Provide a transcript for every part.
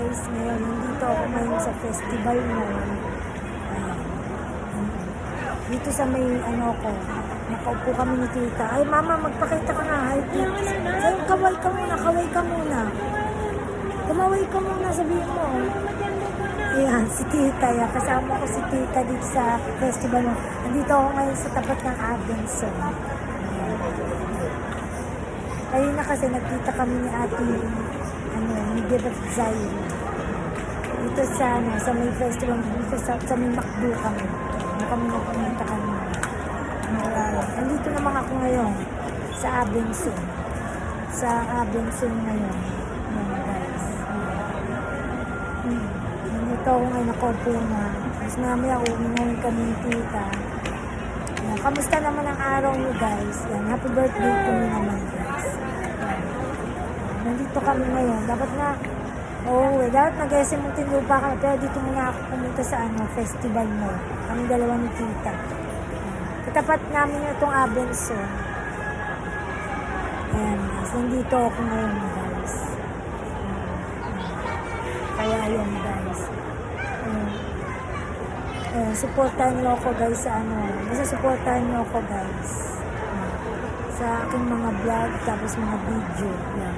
guys, ngayon nandito ako ngayon sa festival mall. Ayan. Dito sa may ano ko, nakaupo kami ni tita. Ay mama, magpakita ka nga. Hi tita. Sabi, kaway ka muna, kaway ka muna. Kumaway ka muna, sabihin mo. Ayan, si tita. Yan. Kasama ko si tita dito sa festival mall. Nandito ako ngayon sa tapat ng Abenson. Ayun na kasi nagkita kami ni ate ni Gebet Zayn. Dito sa, sa may festival, dito sa may McDo kami. Kami nagpunta kami. Nandito naman ako ngayon sa Abenson. Sa Abenson ngayon. Ayan guys. Nandito ako ngayon nakaupo na. Tapos mamaya umingayin kami ni tita. Ayan. Kamusta naman ang araw niyo guys? Ayan. Happy birthday to me naman guys. Ayan. Nandito kami ngayon. Dapat na dapat nag-SM Muntinlupa kami. Pero dito muna ako pumunta sa festival mo. Kami dalawa ni tita. Katapat namin itong Abenson. Ayan guys. Nandito ako ngayon guys. Kaya yun guys. Supportahan nyo ako guys sa basta supportahan nyo ako guys. Sa aking mga vlog, tapos mga video. Ayan.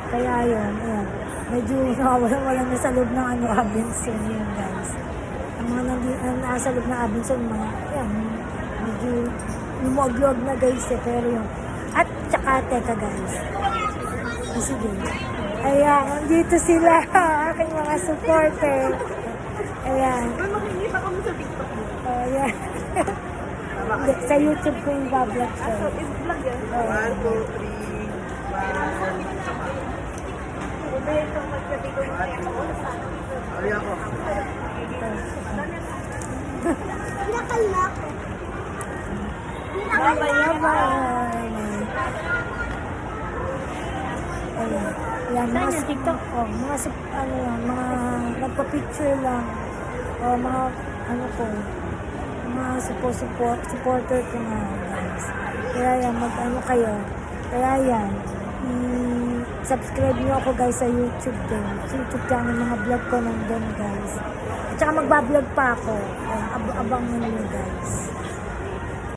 Kaya yun, ayan. Medyo walang nasa loob ng Abenson yun guys. Ang mga nasa loob ng Abenson, mga, ayan, medyo lumog-log na guys pero yun. At tsaka, teka guys. Sige. Ayan, nandito sila, aking mga supporter. Ayan. Makikita kami sa TikTok mo. Ayan. Sa YouTube ko yung bablog ko. So, is vlog yan? 1, 2, 3, 1. Ari ako. Pinakal na ako. Bye-bye. Ayan. Ayan, mga TikTok ko. Mga, mga nagpa-picture lang. O, mga, mga supporter ko nga, guys. Kaya yan, kayo. Kaya yan, subscribe nyo ako guys sa YouTube din. Sa YouTube channel, mga vlog ko nandun guys. At saka magbablog pa ako. Abang nyo guys.